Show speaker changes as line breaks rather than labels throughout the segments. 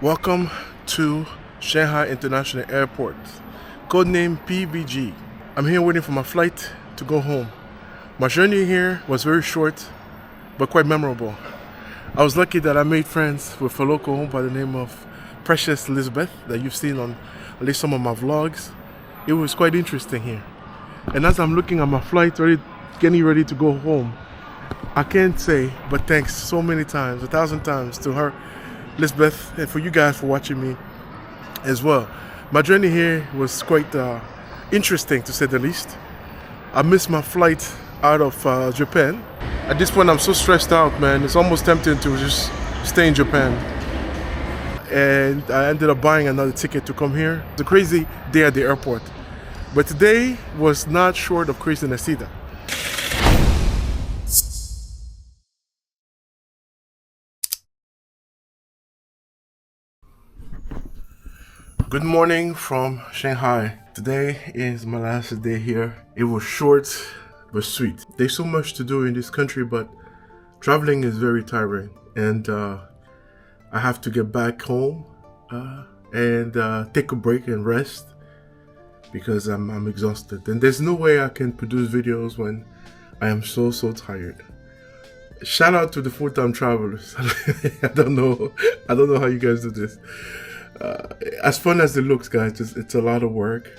Welcome to Shanghai International Airport, codename PVG. I'm here waiting for my flight to go home. My journey here was very short, but quite memorable. I was lucky that I made friends with a local by the name of Precious Elizabeth that you've seen on at least some of my vlogs. It was quite interesting here. And as I'm looking at my flight, getting ready to go home, I can't say but thanks so many times, 1,000 times to her, Elizabeth, and for you guys for watching me as well. My journey here was quite interesting, to say the least. I missed my flight out of Japan. At this point, I'm so stressed out, man. It's almost tempting to just stay in Japan. And I ended up buying another ticket to come here. It's a crazy day at the airport. But today was not short of craziness either. Good morning from Shanghai. Today is my last day here. It was short but sweet. There's so much to do in this country, but traveling is very tiring, and I have to get back home and take a break and rest because I'm exhausted. And there's no way I can produce videos when I am so tired. Shout out to the full-time travelers. I don't know how you guys do this. As fun as it looks, guys, it's a lot of work.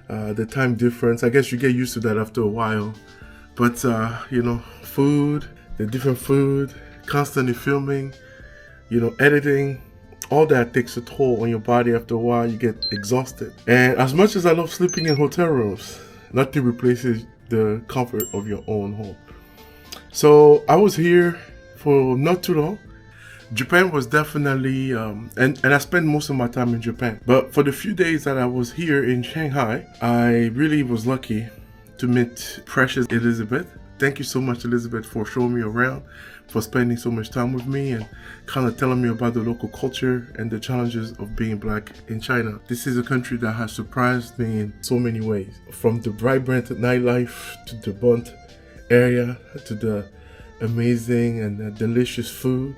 The time difference, I guess you get used to that after a while. But you know, food, the different food, constantly filming, you know, editing, all that takes a toll on your body. After a while, you get exhausted. And as much as I love sleeping in hotel rooms, nothing replaces the comfort of your own home. So I was here for not too long. Japan was definitely, and I spent most of my time in Japan. But for the few days that I was here in Shanghai, I really was lucky to meet Precious Elizabeth. Thank you so much, Elizabeth, for showing me around, for spending so much time with me and kind of telling me about the local culture and the challenges of being black in China. This is a country that has surprised me in so many ways. From the vibrant nightlife to the Bund area, to the amazing and delicious food,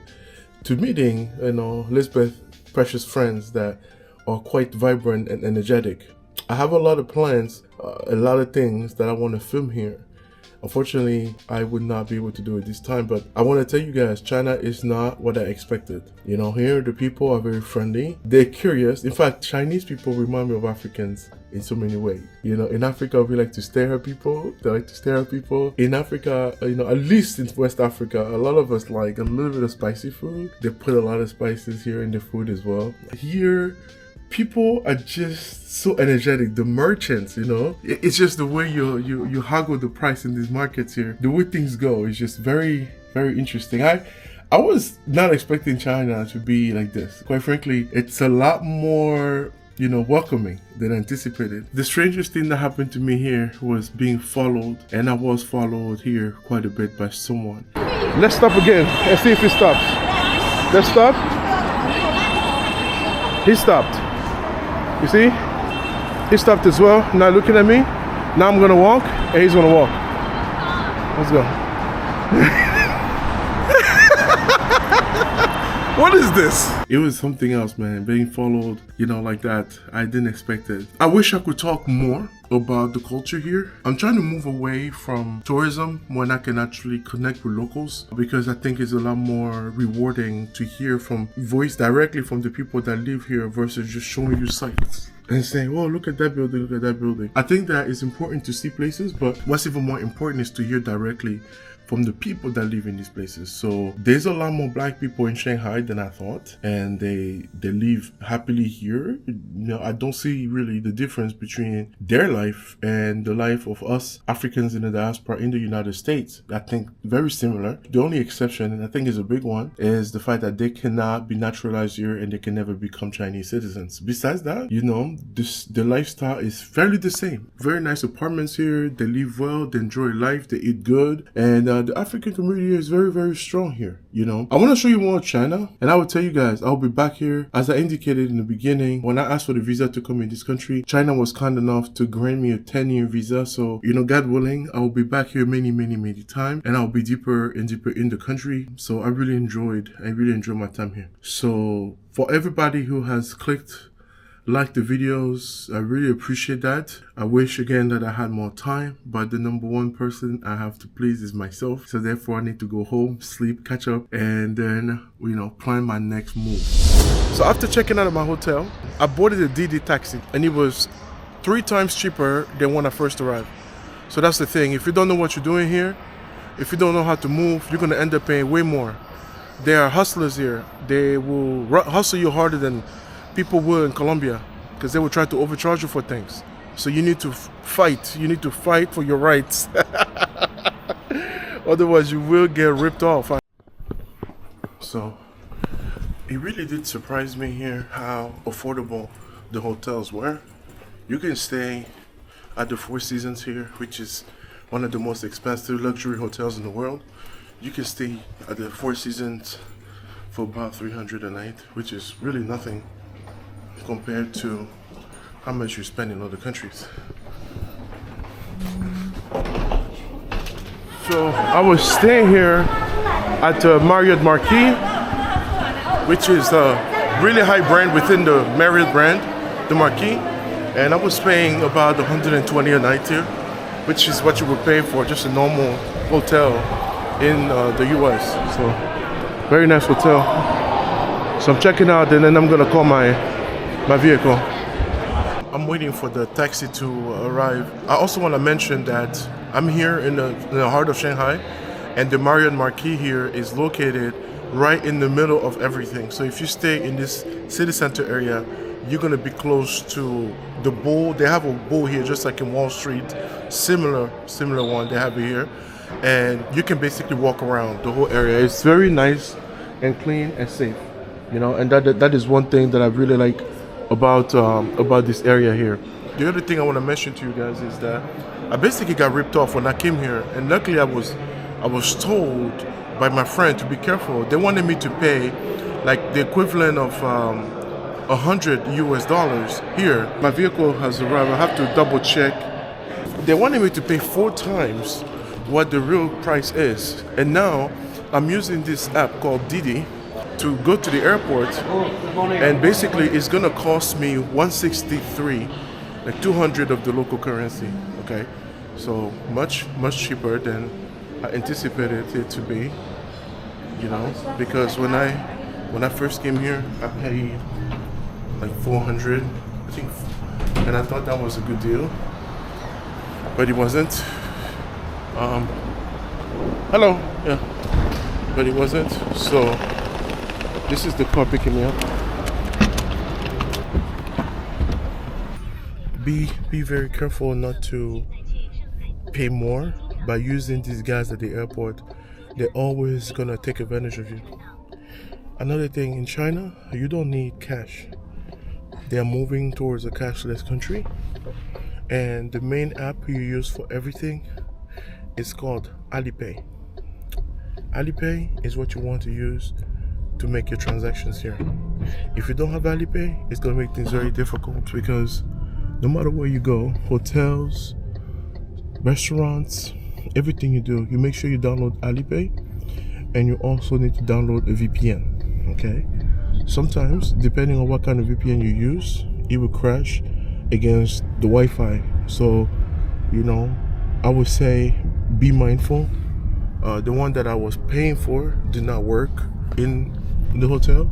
to meeting, you know, Elizabeth, Precious friends that are quite vibrant and energetic. I have a lot of plans, a lot of things that I want to film here. Unfortunately, I would not be able to do it this time, but I want to tell you guys, China is not what I expected. You know, here the people are very friendly. They're curious. In fact, Chinese people remind me of Africans in so many ways. You know, in Africa, we like to stare at people. They like to stare at people. In Africa, you know, at least in West Africa, a lot of us like a little bit of spicy food. They put a lot of spices here in the food as well. Here, people are just so energetic. The merchants, you know, it's just the way you haggle the price in these markets here. The way things go is just very interesting. I was not expecting China to be like this. Quite frankly, it's a lot more, you know, welcoming than anticipated. The strangest thing that happened to me here was being followed, and I was followed here quite a bit by someone. Let's stop again. Let's see if he stops. Let's stop. He stopped. You see? He stopped as well. Now looking at me. Now I'm gonna walk, and he's gonna walk. Let's go. What is this? It was something else, man. Being followed, you know, like that. I didn't expect it. I wish I could talk more about the culture here. I'm trying to move away from tourism when I can actually connect with locals, because I think it's a lot more rewarding to hear from voice directly from the people that live here versus just showing you sights and saying, "Oh, look at that building, look at that building." I think that it's important to see places, but what's even more important is to hear directly from the people that live in these places. So there's a lot more black people in Shanghai than I thought, and they live happily here. You know, I don't see really the difference between their life and the life of us Africans in the diaspora in the United States. I think very similar. The only exception, and I think is a big one, is the fact that they cannot be naturalized here and they can never become Chinese citizens. Besides that, you know, the lifestyle is fairly the same. Very nice apartments here. They live well, they enjoy life, they eat good, and the African community is very, very strong here, you know. I want to show you more of China, and I will tell you guys, I'll be back here. As I indicated in the beginning, when I asked for the visa to come in this country, China was kind enough to grant me a 10-year visa. So, you know, God willing, I will be back here many times, and I'll be deeper and deeper in the country. So I really enjoyed my time here. So for everybody who has clicked like the videos, I really appreciate that. I wish again that I had more time, but the number one person I have to please is myself. So therefore I need to go home, sleep, catch up, and then, you know, plan my next move. So after checking out of my hotel, I boarded a DD taxi, and it was 3 times cheaper than when I first arrived. So that's the thing. If you don't know what you're doing here, if you don't know how to move, you're gonna end up paying way more. There are hustlers here. They will hustle you harder than people will in Colombia, because they will try to overcharge you for things. So you need to fight. You need to fight for your rights. Otherwise, you will get ripped off. So it really did surprise me here how affordable the hotels were. You can stay at the Four Seasons here, which is one of the most expensive luxury hotels in the world. You can stay at the Four Seasons for about $300 a night, which is really nothing compared to how much you spend in other countries. So I was staying here at Marriott Marquis, which is a really high brand within the Marriott brand, the Marquis, and I was paying about $120 a night here, which is what you would pay for just a normal hotel in the US. So very nice hotel. So I'm checking out, and then I'm gonna call my vehicle. I'm waiting for the taxi to arrive. I also want to mention that I'm here in the heart of Shanghai, and the Marriott Marquis here is located right in the middle of everything. So if you stay in this city center area, you're going to be close to the Bull. They have a Bull here just like in Wall Street, similar one they have here, and you can basically walk around the whole area. It's very nice and clean and safe, you know, and that is one thing that I really like about this area here. The other thing I want to mention to you guys is that I basically got ripped off when I came here, and luckily I was told by my friend to be careful. They wanted me to pay like the equivalent of $100 US here. My vehicle has arrived. I have to double check. They wanted me to pay 4 times what the real price is, and now I'm using this app called Didi to go to the airport, and basically it's gonna cost me 163, like 200 of the local currency. Okay, so much cheaper than I anticipated it to be, you know, because when I first came here I paid like 400, I think, and I thought that was a good deal, but it wasn't. Hello, yeah, but it wasn't. So this is the car picking me up. Be very careful not to pay more by using these guys at the airport. They're always gonna take advantage of you. Another thing, in China, you don't need cash. They are moving towards a cashless country, and the main app you use for everything is called Alipay. Alipay is what you want to use to make your transactions here. If you don't have Alipay, it's gonna make things very difficult, because no matter where you go, hotels, restaurants, everything you do, you make sure you download Alipay, and you also need to download a VPN. Okay, sometimes depending on what kind of VPN you use, it will crash against the Wi-Fi. So, you know, I would say be mindful. The one that I was paying for did not work in the hotel.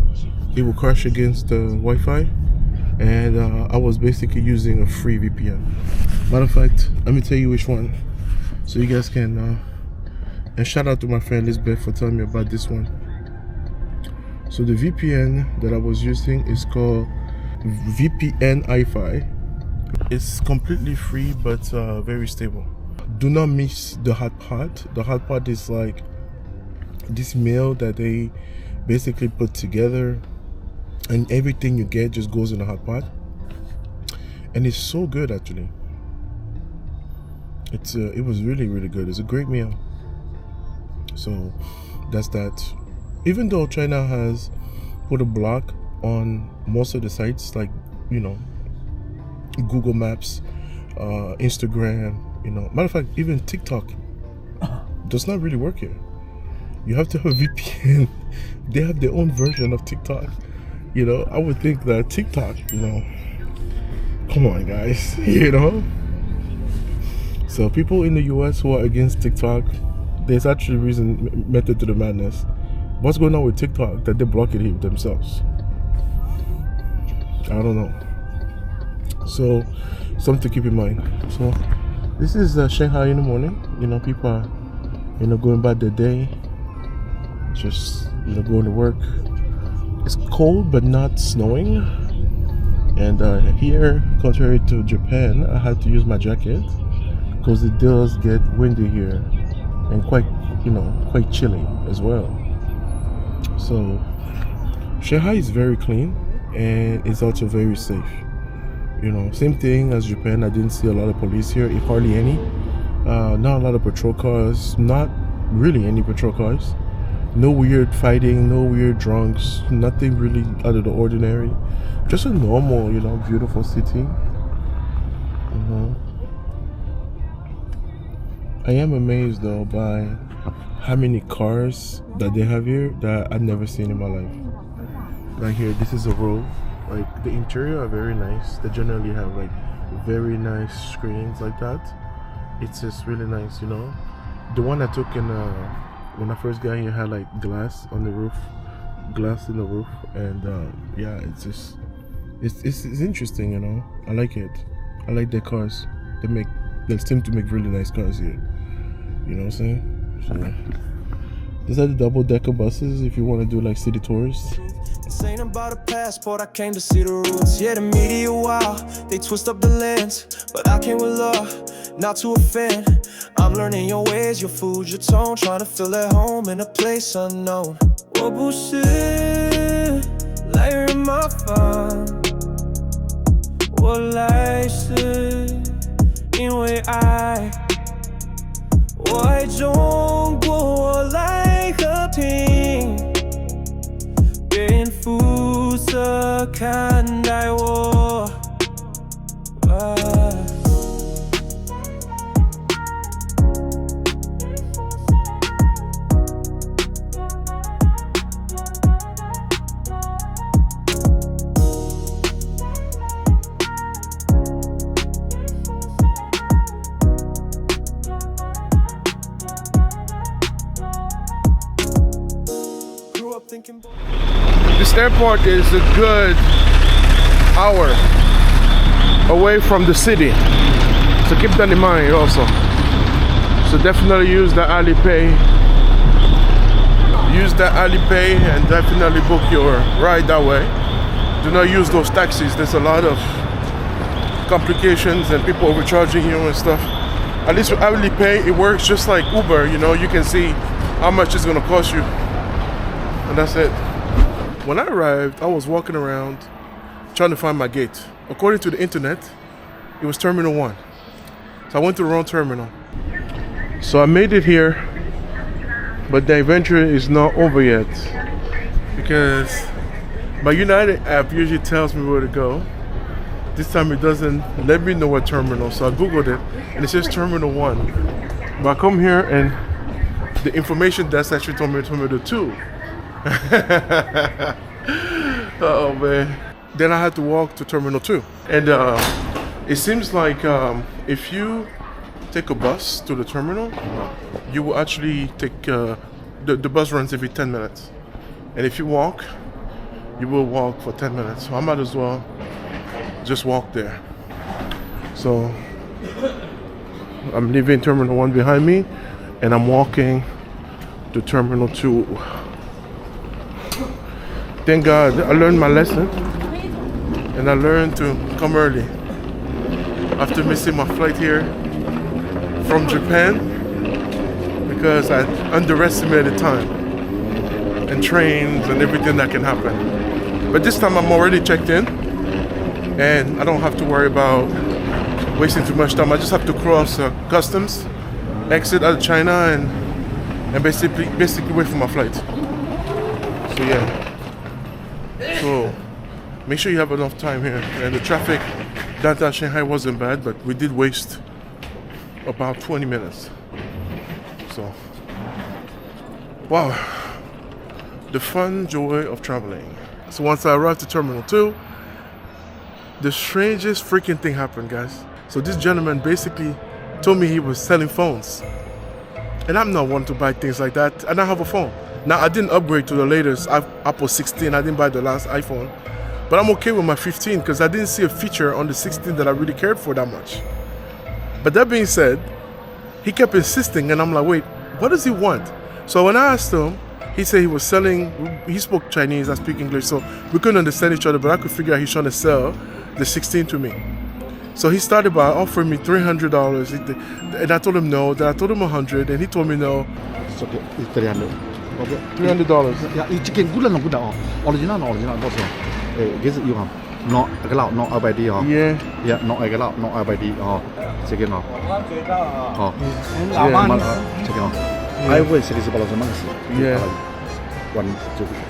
It will crash against the Wi-Fi, and I was basically using a free VPN. Matter of fact, let me tell you which one, so you guys can and shout out to my friend Lisbeth for telling me about this one. So the VPN that I was using is called VPN i5. It's completely free, but very stable. Do not miss the hot pot. The hot pot is like this meal that they basically put together, and everything you get just goes in the hot pot, and it's so good. Actually, it was really good. It's a great meal. So that's that. Even though China has put a block on most of the sites, like, you know, Google Maps, Instagram, you know, matter of fact, even TikTok does not really work here. You have to have a VPN. They have their own version of TikTok. You know, I would think that TikTok, you know, come on guys, you know. So people in the US who are against TikTok, there's actually method to the madness. What's going on with TikTok that they block it here themselves? I don't know. So something to keep in mind. So this is Shanghai in the morning. You know, people are, you know, going about their day, just, you know, going to work. It's cold but not snowing. And here, contrary to Japan, I had to use my jacket because it does get windy here and quite, you know, quite chilly as well. So Shanghai is very clean and it's also very safe. You know, same thing as Japan. I didn't see a lot of police here, if hardly any. Not a lot of patrol cars, not really any patrol cars. No weird fighting, no weird drunks, nothing really out of the ordinary. Just a normal, you know, beautiful city. I am amazed though by how many cars that they have here that I've never seen in my life. Right here, this is a road. Like, the interior are very nice. They generally have like very nice screens like that. It's just really nice, you know. The one I took in when I first got here had like glass on the roof, glass in the roof, and yeah, it's just it's interesting, you know. I like it. I like their cars. They seem to make really nice cars here. You know what I'm saying? So, these are the double-decker buses if you want to do like city tours.
Insane about a passport, I came to see the roots. Yeah, the media, wow, they twist up the lens, but I came with love, not to offend. I'm learning your ways, your food, your tone, trying to feel at home in a place unknown. 我不是来人麻烦，我来是因为爱，我爱中国，我来和平。别人肤色看待我。
This airport is a good hour away from the city, so keep that in mind also. So definitely use the Alipay. Use the Alipay and definitely book your ride that way. Do not use those taxis. There's a lot of complications and people overcharging you and stuff. At least with Alipay, it works just like Uber. You know, you can see how much it's going to cost you, and that's it. When I arrived, I was walking around trying to find my gate. According to the internet, it was Terminal 1. So I went to the wrong terminal. So I made it here, but the adventure is not over yet because my United app usually tells me where to go. This time it doesn't let me know what terminal, so I googled it and it says Terminal 1. But I come here and the information that's actually told me Terminal 2. Oh man. Then I had to walk to Terminal 2. And it seems like if you take a bus to the terminal, you will actually take the bus runs every 10 minutes. And if you walk, you will walk for 10 minutes. So I might as well just walk there. So I'm leaving Terminal 1 behind me and I'm walking to Terminal 2. Thank God I learned my lesson and I learned to come early after missing my flight here from Japan because I underestimated time and trains and everything that can happen. But this time I'm already checked in and I don't have to worry about wasting too much time. I just have to cross customs, exit out of China, and and basically wait for my flight. So yeah. So make sure you have enough time here. And the traffic downtown Shanghai wasn't bad, but we did waste about 20 minutes. So wow. The fun joy of traveling. So once I arrived to Terminal 2, the strangest freaking thing happened, guys. So this gentleman basically told me he was selling phones. And I'm not one to buy things like that. And I have a phone. Now, I didn't upgrade to the latest Apple 16. I didn't buy the last iPhone. But I'm okay with my 15 because I didn't see a feature on the 16 that I really cared for that much. But that being said, he kept insisting. And I'm like, wait, what does he want? So when I asked him, he said he was selling, he spoke Chinese, I speak English, so we couldn't understand each other, but I could figure out he's trying to sell the 16 to me. So he started by offering me $300, and I told him no, then I told him 100, and he told me no.
It's okay, it's $300. Okay.
$300.
Yeah, you chicken good and good. Original, boss. Guess you have no allow, no abadi.
Yeah.
Yeah, no allow, no abadi. Chicken. Chicken. I will say this about the months.
Yeah.
1, 2.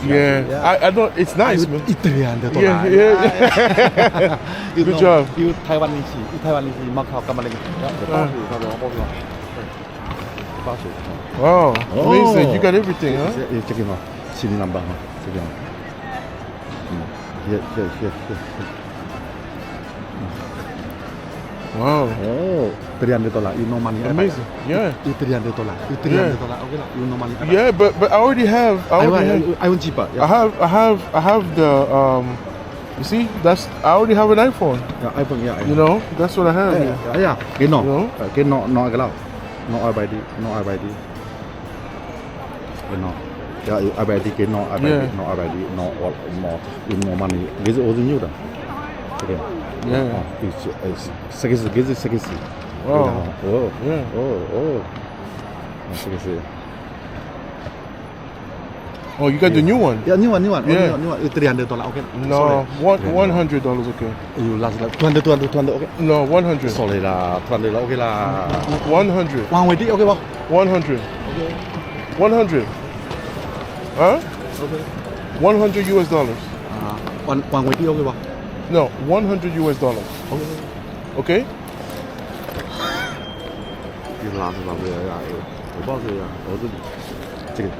Yeah. I don't. It's nice, man.
Italian.
Yeah. Good job.
You Taiwanese. Macau, Kamaling.
Wow. Amazing. You got everything, huh?
Check him out. See the number. Check him out. Here.
Wow.
Oh, $300. You know money.
Amazing. Yeah.
$300. $300. Okay, you know money.
Yeah, but I already have.
I want cheaper. Yeah.
I have the You see, I already have an iPhone.
Yeah, iPhone. Yeah.
You know, that's what I have.
Yeah. Okay, no.
You know?
Okay, no allow. No IVD. No. Yeah, IVD. No IVD. No IVD. No money. This is all the new. Okay.
Yeah.
It's second.
Wow.
Oh.
Yeah.
Oh. Second.
Oh, you got the new one?
Yeah, new one.
Yeah.
New one. $300. Okay.
No, $100. Okay.
You last $200. Okay.
No, 100.
Sorry lah, $200. Okay lah.
100.
One way. Okay, well.
100.
Okay.
100. Huh?
Okay.
$100 US.
One way. Okay, well.
No, $100 US.
Okay.
Okay?
You last lah, yeah. Boss, yeah. Chicken.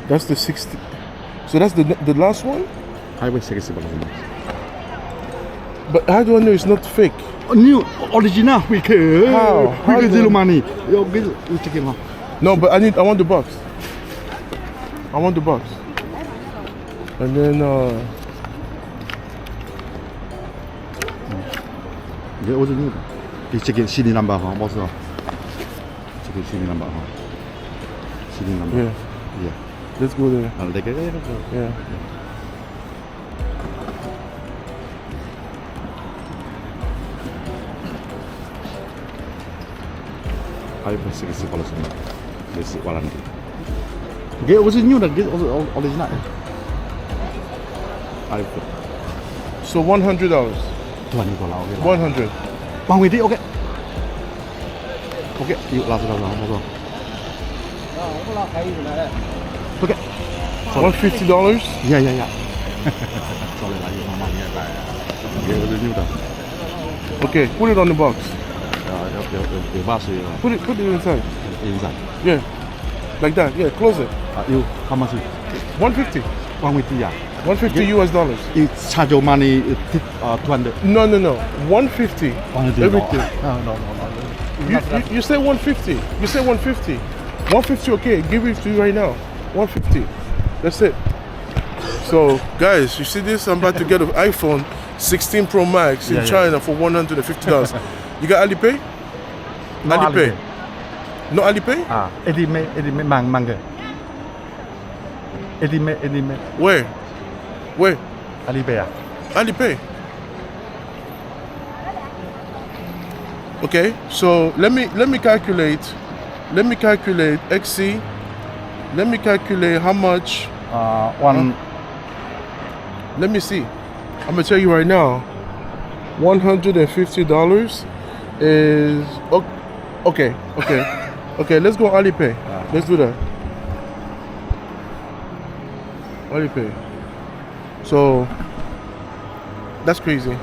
That's the 60. So that's the last one?
I will say $60.
But how do I know it's not fake?
New, original. We can.
How?
We can zero money. You check him out.
No, but I want the box. I want the box. And then
Yeah, what's the new? You check it. CD number, huh? Boss. Check it. CD number, huh? CD number.
Yeah.
Yeah.
Let's go there.
I'll take it.
Yeah.
I will say $60. This is warranty. Okay, what's the new? This original.
So $100.
$20. Okay.
100.
One way. Okay. Okay. You last $100. Okay.
$150?
Yeah. Sorry,
Okay, put it on the box. Put it inside.
Inside.
Yeah. Like that. Yeah, close it.
You how much?
150.
150, yeah.
$150 US.
You charge your money 200.
No. 150. Everything.
No.
You say 150. You say 150. 150, okay, give it to you right now. 150. That's it. So, guys, you see this? I'm about to get an iPhone 16 Pro Max in China for $150. You got Alipay?
No
Alipay. No Alipay?
Edime manga. Edime.
Where?
Alipay.
Alipay. Okay, so let me calculate. Let me calculate XC. Let me calculate how much. Let me see. I'm gonna tell you right now. $150 is Okay, okay. Okay, let's go Alipay. Let's do that. Alipay. So that's crazy.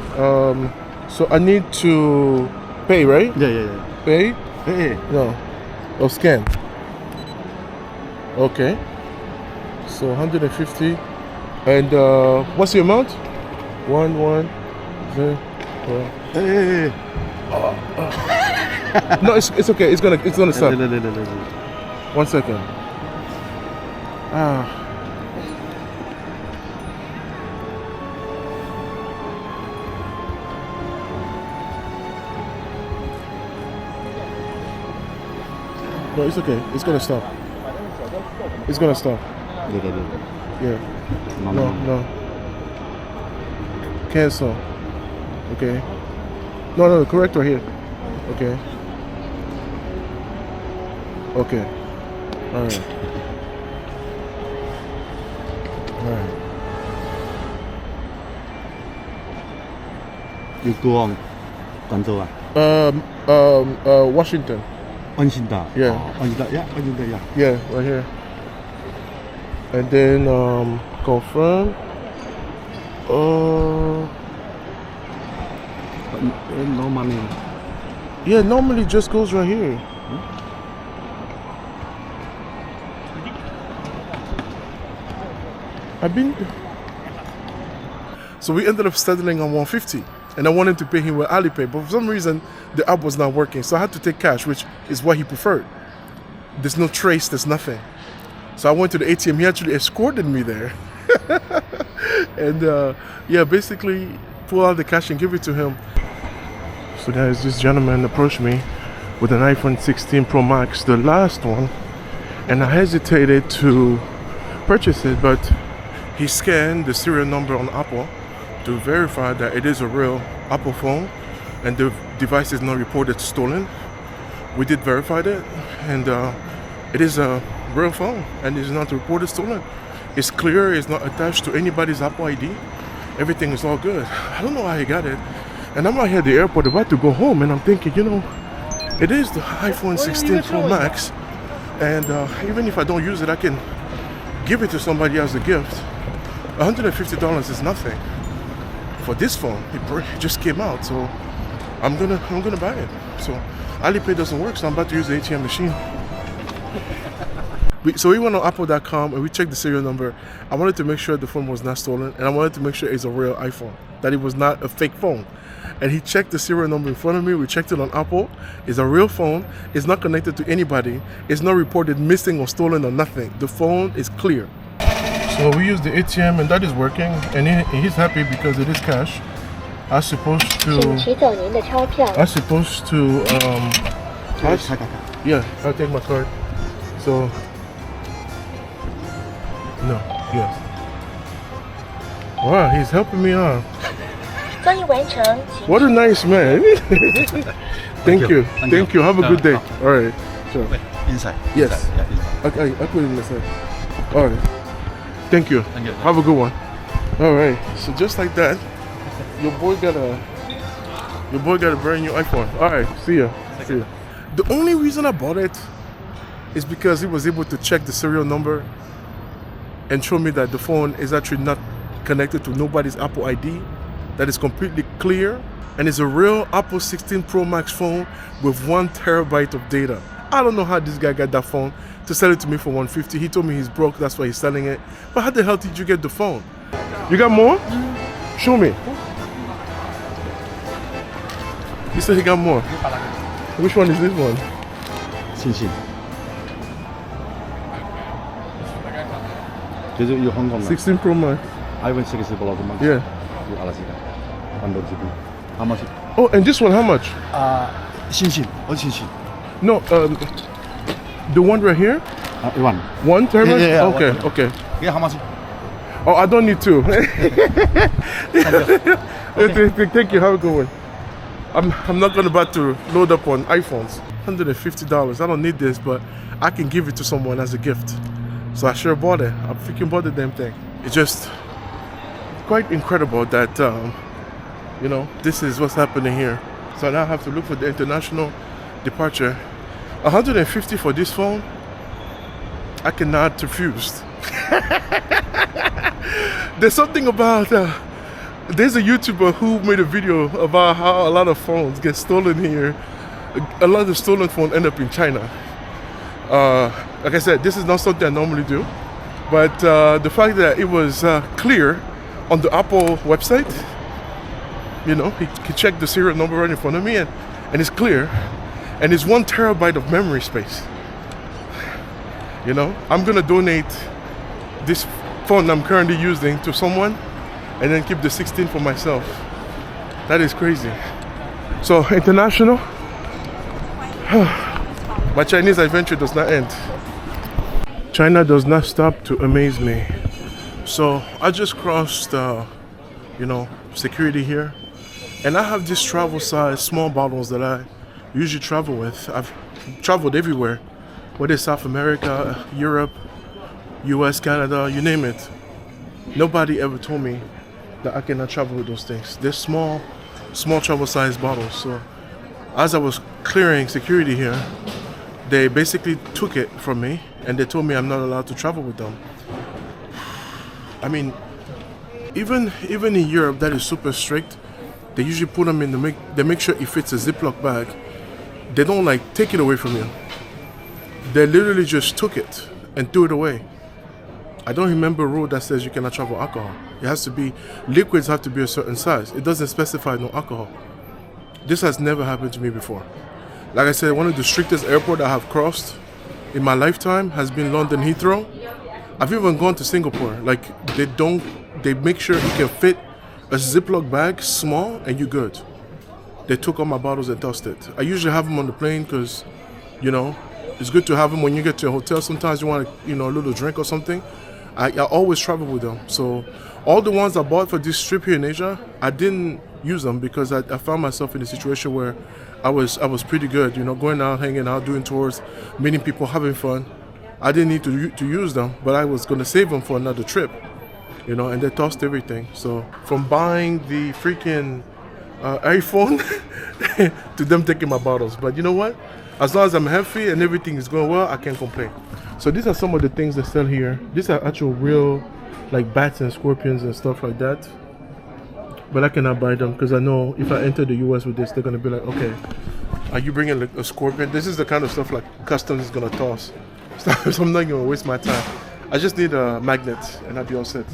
So I need to pay, right?
Yeah.
Pay?
Hey.
No. Oh, scan. Okay. So 150. And what's the amount? 110.
Hey.
No, it's okay. It's gonna stop. 1 second. No, it's okay. It's gonna stop. It's gonna stop. Yeah. No. Cancel. Okay. No, correct right here. Okay. Okay. Alright.
You go on Guangzhou
Washington.
Washington.
Yeah.
Washington. Yeah.
Yeah, right here. And then confirm.
No money.
Yeah, normally it just goes right here. So we ended up settling on 150, and I wanted to pay him with Alipay, but for some reason the app was not working, so I had to take cash, which is what he preferred. There's no trace, there's nothing. So I went to the ATM. He actually escorted me there, and basically pull out the cash and give it to him. So guys, this gentleman approached me with an iPhone 16 Pro Max, the last one, and I hesitated to purchase it, but he scanned the serial number on Apple to verify that it is a real Apple phone and the device is not reported stolen. We did verify that, and it is a real phone and is not reported stolen. It's clear, it's not attached to anybody's Apple ID. Everything is all good. I don't know how he got it. And I'm out here at the airport about to go home, and I'm thinking, it is the iPhone 16 Pro Max, and even if I don't use it, I can give it to somebody as a gift. $150 is nothing for this phone. It just came out, so I'm gonna buy it. So Alipay doesn't work, so I'm about to use the ATM machine. So we went on apple.com and we checked the serial number. I wanted to make sure the phone was not stolen, and I wanted to make sure it's a real iPhone, that it was not a fake phone. And he checked the serial number in front of me. We checked it on Apple. It's a real phone. It's not connected to anybody. It's not reported missing or stolen or nothing. The phone is clear. So we used the ATM and that is working, and he's happy because it is cash. I'm supposed to yeah, I'll take my card. So no, yes. Wow, he's helping me out. What a nice man. Thank you. Have a good day. All right. Sure.
Inside.
Yes.
Inside. Yeah, inside.
I put it in the side. All right. Thank you. Have a good one. All right. So just like that, your boy got a brand new iPhone. All right. See ya. The only reason I bought it is because he was able to check the serial number and show me that the phone is actually not connected to nobody's Apple ID, that is completely clear, and it's a real Apple 16 Pro Max phone with 1 terabyte of data. I don't know how this guy got that phone to sell it to me for $150. He told me he's broke, that's why he's selling it. But how the hell did you get the phone? You got more? Show me. He said he got more. Which one is this one?
Xinxin. 그래서 이 한국
16 Pro Max.
iPhone 16 Pro Max.
Yeah.
이 알았습니다. 한번 지금 how much?
Oh, and this one, how much?
신신. 신신.
No, the one right here?
One.
1 terabyte?
Yeah.
Okay.
Yeah, how much?
Oh, I don't need two. Thank you. Have a good one. I'm not about to load up on iPhones. $150. I don't need this, but I can give it to someone as a gift. So I sure bought it. I freaking bought the damn thing. It's just quite incredible that this is what's happening here. So now I have to look for the international departure $150 for this phone, I cannot refuse. There's something about there's a YouTuber who made a video about how a lot of phones get stolen here. A lot of stolen phones end up in China. Like I said, this is not something I normally do, but the fact that it was clear on the Apple website, you know, he checked the serial number right in front of me, and it's clear, and it's 1 terabyte of memory space. You know, I'm gonna donate this phone I'm currently using to someone, and then keep the 16 for myself. That is crazy. So international, my Chinese adventure does not end. China does not stop to amaze me. So I just crossed, you know, security here, and I have these travel size small bottles that I usually travel with. I've traveled everywhere, whether it's South America, Europe, US, Canada, you name it. Nobody ever told me that I cannot travel with those things. They're small travel size bottles. So as I was clearing security here, they basically took it from me and they told me I'm not allowed to travel with them. I mean, even in Europe, that is super strict. They usually put them in they make sure it fits a Ziploc bag. They don't like take it away from you. They literally just took it and threw it away. I don't remember a rule that says you cannot travel alcohol. It has to be, liquids have to be a certain size. It doesn't specify no alcohol. This has never happened to me before. Like I said, one of the strictest airports I have crossed in my lifetime has been London Heathrow. I've even gone to Singapore. Like, they make sure you can fit a Ziploc bag, small, and you're good. They took all my bottles and tossed it. I usually have them on the plane because, you know, it's good to have them when you get to a hotel. Sometimes you want, you know, a little drink or something. I always travel with them. So all the ones I bought for this trip here in Asia, I didn't use them because I found myself in a situation where I was pretty good, you know, going out, hanging out, doing tours, meeting people, having fun. I didn't need to use them, but I was going to save them for another trip, you know, and they tossed everything. So from buying the freaking iPhone to them taking my bottles. But you know what? As long as I'm healthy and everything is going well, I can't complain. So these are some of the things they sell here. These are actual real, like bats and scorpions and stuff like that. But I cannot buy them because I know if I enter the US with this, they're going to be like, okay, are you bringing like a scorpion? This is the kind of stuff like customs is going to toss. So I'm not going to waste my time. I just need a magnet and I'll be all set.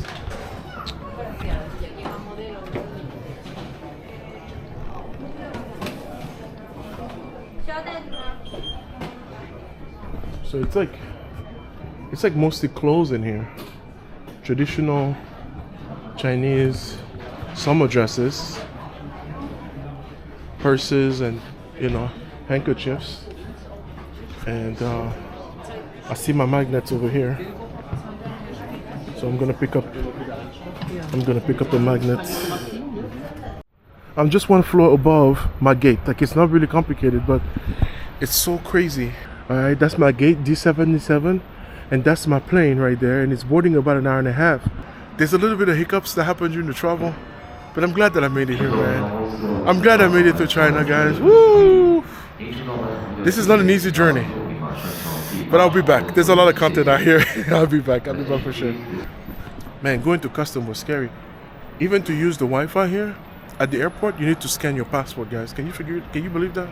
So it's like mostly clothes in here. Traditional Chinese summer dresses, purses, and you know, handkerchiefs. And I see my magnets over here, so I'm gonna pick up the magnets. I'm just 1 floor above my gate. Like, it's not really complicated, but it's so crazy. All right, that's my gate D77, and that's my plane right there, and it's boarding about an hour and a half. There's a little bit of hiccups that happen during the travel, but I'm glad that I made it here, man. I'm glad I made it to China, guys. Woo! This is not an easy journey, but I'll be back. There's a lot of content out here. I'll be back for sure. Man, going to customs was scary. Even to use the Wi-Fi here at the airport, you need to scan your passport, guys. Can you believe that?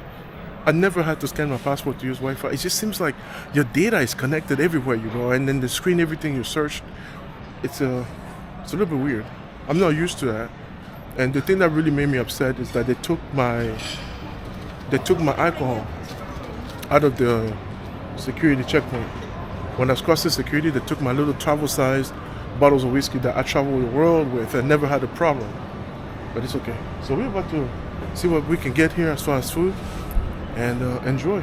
I never had to scan my passport to use Wi-Fi. It just seems like your data is connected everywhere you go, and then the screen, everything you search, it's a little bit weird. I'm not used to that. And the thing that really made me upset is that they took my alcohol out of the security checkpoint. When I was crossing security, they took my little travel-sized bottles of whiskey that I travel the world with and never had a problem. But it's okay. So we're about to see what we can get here as far as food and enjoy.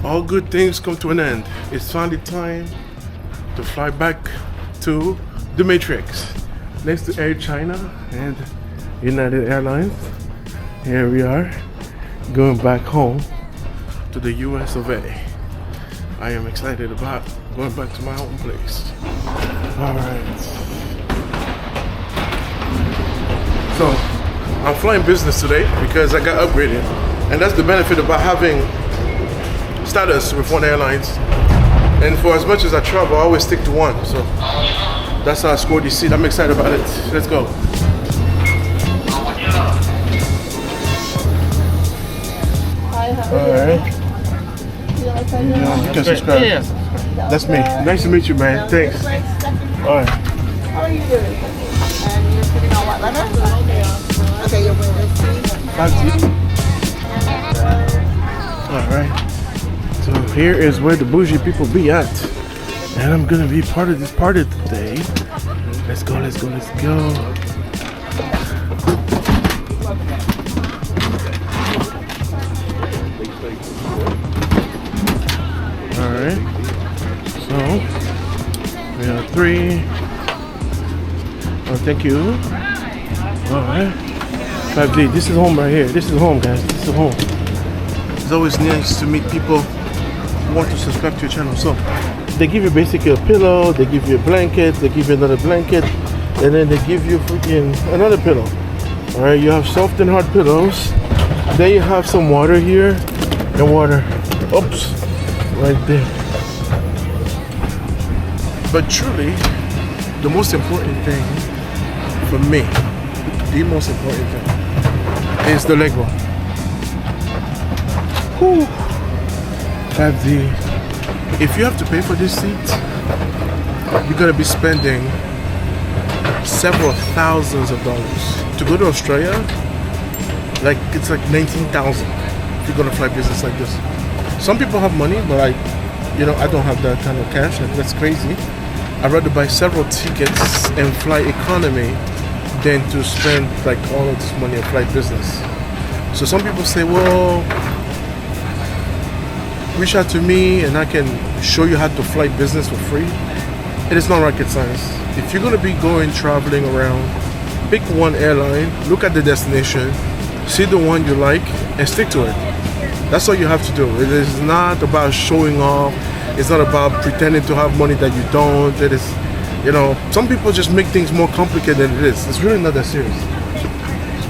All good things come to an end. It's finally time to fly back to the Matrix. Next to Air China and United Airlines. Here we are, going back home to the US of A. I am excited about going back to my home place. Alright. So I'm flying business today because I got upgraded. And that's the benefit about having status with one airlines. And for as much as I travel, I always stick to one. So that's how I scored this seat. I'm excited about it. Let's go. Alright. Yeah, you can subscribe.
Yes.
That's me. Nice to meet you, man. Thanks. Alright.
How are you doing? And you're putting on what leather? Okay, you're wearing this.
Alright. So here is where the bougie people be at. And I'm gonna be part of this party today. Let's go, let's go, let's go. Alright. So we have 3. Oh, thank you. Alright. 5D. This is home right here. This is home, guys. This is home. It's always nice to meet people who want to subscribe to your channel. So they give you basically a pillow, they give you a blanket, they give you another blanket, and then they give you freaking another pillow. Alright, you have soft and hard pillows. Then you have some water here and water. Oops, right there. But truly, the most important thing for me, the most important thing is the leg room. Whew. 5D. If you have to pay for this seat, you're gonna be spending several thousands of dollars. To go to Australia, like it's like 19,000 if you're gonna fly business like this. Some people have money, but I don't have that kind of cash. That's crazy. I'd rather buy several tickets and fly economy than to spend like all of this money and fly business. So some people say, well, reach out to me and I can show you how to fly business for free. It is not rocket science. If you're going to be traveling around, pick one airline, look at the destination, see the one you like, and stick to it. That's all you have to do. It is not about showing off. It's not about pretending to have money that you don't. It is, some people just make things more complicated than it is. It's really not that serious.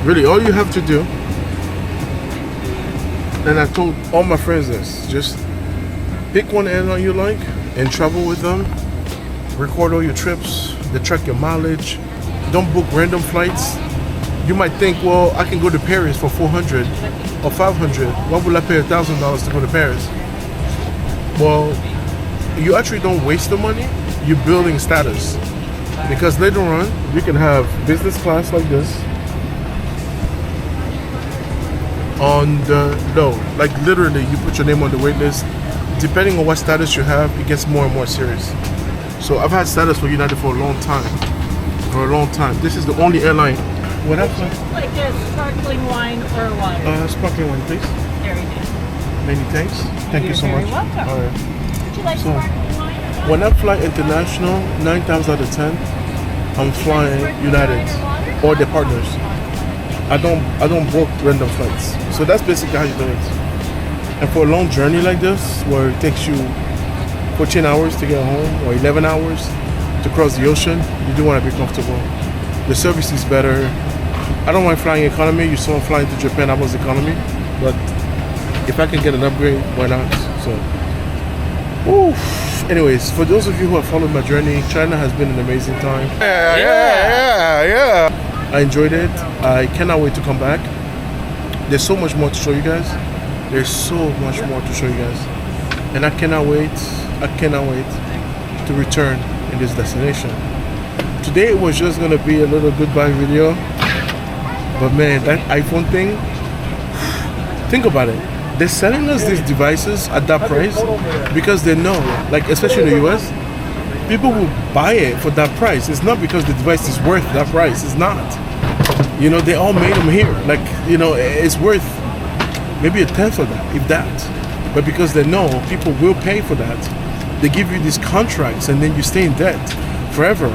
Really, all you have to do, and I told all my friends this, just pick one airline you like and travel with them. Record all your trips, they track your mileage. Don't book random flights. You might think, well, I can go to Paris for $400 or $500. Why would I pay $1,000 to go to Paris? Well, you actually don't waste the money. You're building status. Because later on, you can have business class like this on the low. Like literally, you put your name on the wait list. Depending on what status you have, it gets more and more serious. So I've had status for United for a long time. This is the only airline. What happened?
Like a sparkling wine or water.
Sparkling wine, please.
Very nice.
Many thanks. Thank you so
You're
much.
very welcome.
All right.
Would you like
So,
sparkling wine?
when I fly international, 9 times out of 10, I'm flying United or their partners. I don't book random flights. So that's basically how you do it. And for a long journey like this, where it takes you 14 hours to get home or 11 hours to cross the ocean, you do want to be comfortable. The service is better. I don't mind flying economy. You saw me flying to Japan, I was economy. But if I can get an upgrade, why not? So, anyways, for those of you who have followed my journey, China has been an amazing time. Yeah. I enjoyed it. I cannot wait to come back. There's so much more to show you guys. And I cannot wait to return in this destination. Today it was just gonna be a little goodbye video. But man, that iPhone thing, think about it. They're selling us these devices at that price because they know, like especially in the US, people will buy it for that price. It's not because the device is worth that price. It's not. They all made them here. Like, it's worth maybe a tenth of that, if that. But because they know people will pay for that, they give you these contracts and then you stay in debt forever.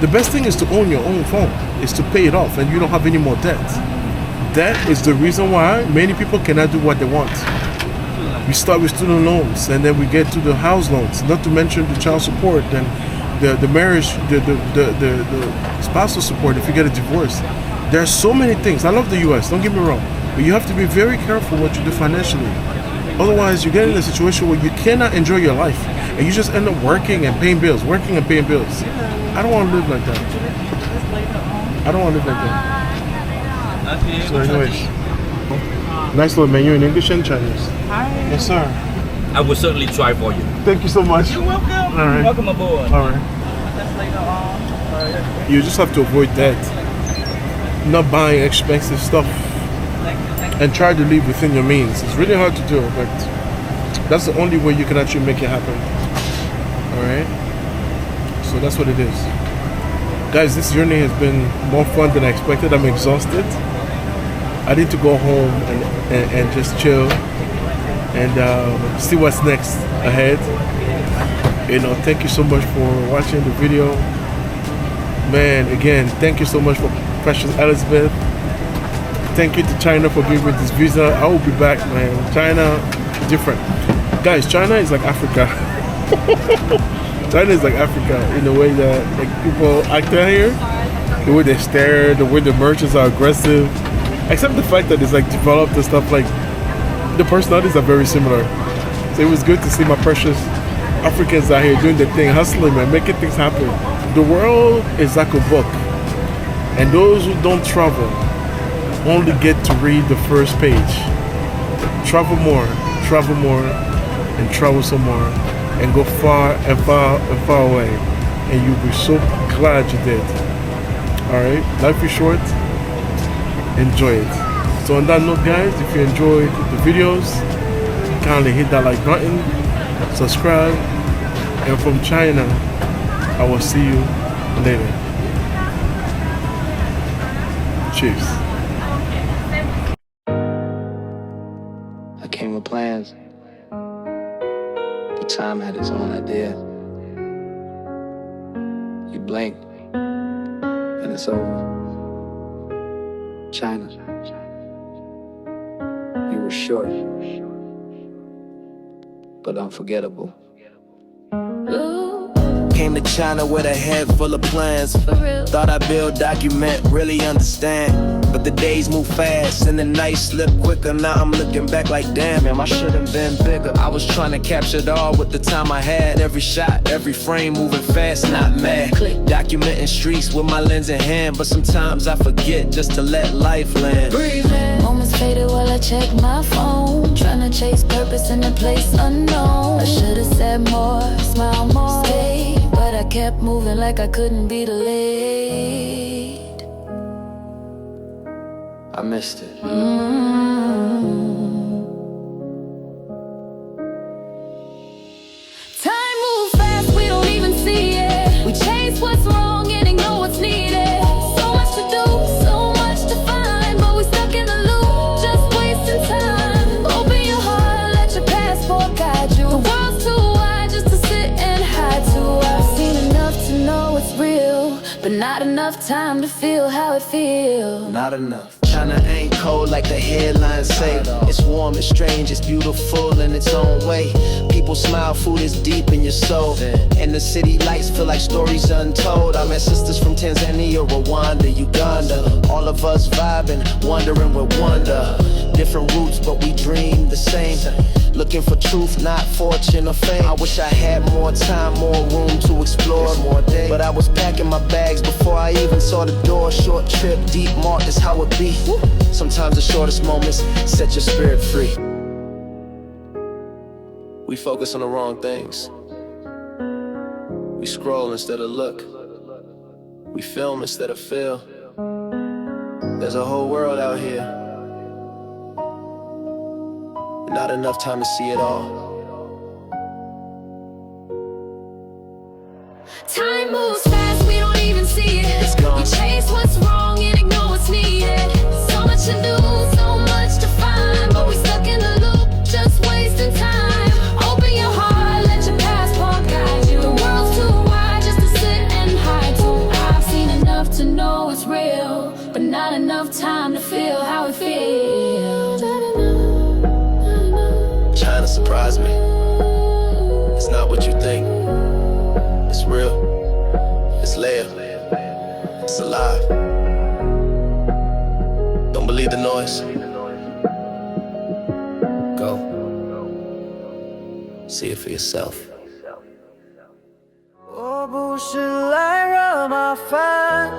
The best thing is to own your own phone, is to pay it off and you don't have any more debt. That is the reason why many people cannot do what they want. We start with student loans and then we get to the house loans, not to mention the child support and the marriage, the spousal support if you get a divorce. There are so many things. I love the US, don't get me wrong. But you have to be very careful what you do financially. Otherwise, you get in a situation where you cannot enjoy your life, and you just end up working and paying bills, working and paying bills. I don't want to live like that. I don't want to live like that. So anyways, nice little menu in English and Chinese.
Hi.
Yes, sir.
I will certainly try for you.
Thank you so much.
You're welcome.
All right.
Welcome aboard.
All right.
That's later on.
You just have to avoid that. Not buying expensive stuff and try to live within your means. It's really hard to do, but that's the only way you can actually make it happen. All right. So that's what it is. Guys, this journey has been more fun than I expected. I'm exhausted. I need to go home and just chill and see what's next ahead. You know, thank you so much for watching the video. Man, again, thank you so much for Precious Elizabeth. Thank you to China for giving me this visa. I will be back, man. China, different. Guys, China is like Africa. China is like Africa in the way that like people act out here. The way they stare, the way the merchants are aggressive. Except the fact that it's like developed and stuff, like the personalities are very similar. So it was good to see my precious Africans out here doing their thing, hustling, man, making things happen. The world is like a book, and those who don't travel only get to read the first page. Travel more, and travel some more, and go far and far and far away, and you'll be so glad you did. Alright, life is short, enjoy it. So on that note, guys, if you enjoyed the videos, kindly hit that like button, subscribe, and from China, I will see you later. Cheers.
I came with plans, but time had its own idea. You blink, and it's over. China, you were short, but unforgettable.
Came to China with a head full of plans. Thought I'd build, document, really understand. But the days move fast and the nights slip quicker. Now I'm looking back like damn, I should have been bigger. I was trying to capture it all with the time I had. Every shot, every frame moving fast, not mad. Documenting streets with my lens in hand. But sometimes I forget just to let life land.
Moments faded while I check my phone, trying to chase purpose in a place unknown. I should have said more, smile more, stay, but I kept moving like I couldn't be delayed.
I missed it.
Time moves fast, we don't even see it. We chase what's wrong and ignore what's needed. So much to do, so much to find, but we stuck in the loop, just wasting time. Open your heart, let your passport guide you. The world's too wide just to sit and hide to. I've seen enough to know it's real, but not enough time to feel how it feels.
Not enough. China ain't cold like the headlines say. It's warm, it's strange, it's beautiful in its own way. People smile, food is deep in your soul, and the city lights feel like stories untold. I met sisters from Tanzania, Rwanda, Uganda. All of us vibing, wondering with wonder. Different roots, but we dream the same. Looking for truth, not fortune or fame. I wish I had more time, more room to explore, more days. But I was packing my bags before I even saw the door. Short trip, deep mark is how it be. Sometimes the shortest moments set your spirit free. We focus on the wrong things. We scroll instead of look. We film instead of feel. There's a whole world out here. Not enough time to see it all.
Time moves fast, we don't even see it.
It's gone.
We chase what's wrong and ignore what's needed. So much to do, so much to find, but we stuck in the loop, just wasting time. Open your heart, let your passport guide you. The world's too wide just to sit and hide to. I've seen enough to know it's real, but not enough time to feel how it feels.
China surprised me. It's not what you think. It's real. It's layered. It's alive. Don't believe the noise.
see it for yourself.
我不是来惹麻烦，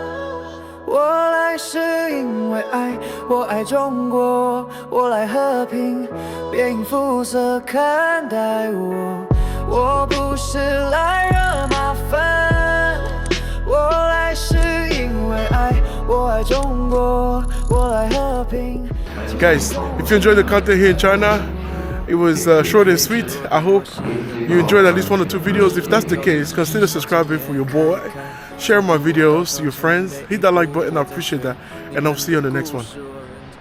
我来是因为爱，我爱中国，我来和平，别以肤色看待我。我不是来惹麻烦，我来是因为爱，我爱中国，我来和平。
Guys, if you enjoyed the content here in China, it was short and sweet. I hope you enjoyed at least 1 or 2 videos. If that's the case, consider subscribing for your boy. Share my videos to your friends. Hit that like button, I appreciate that. And I'll see you on the next one.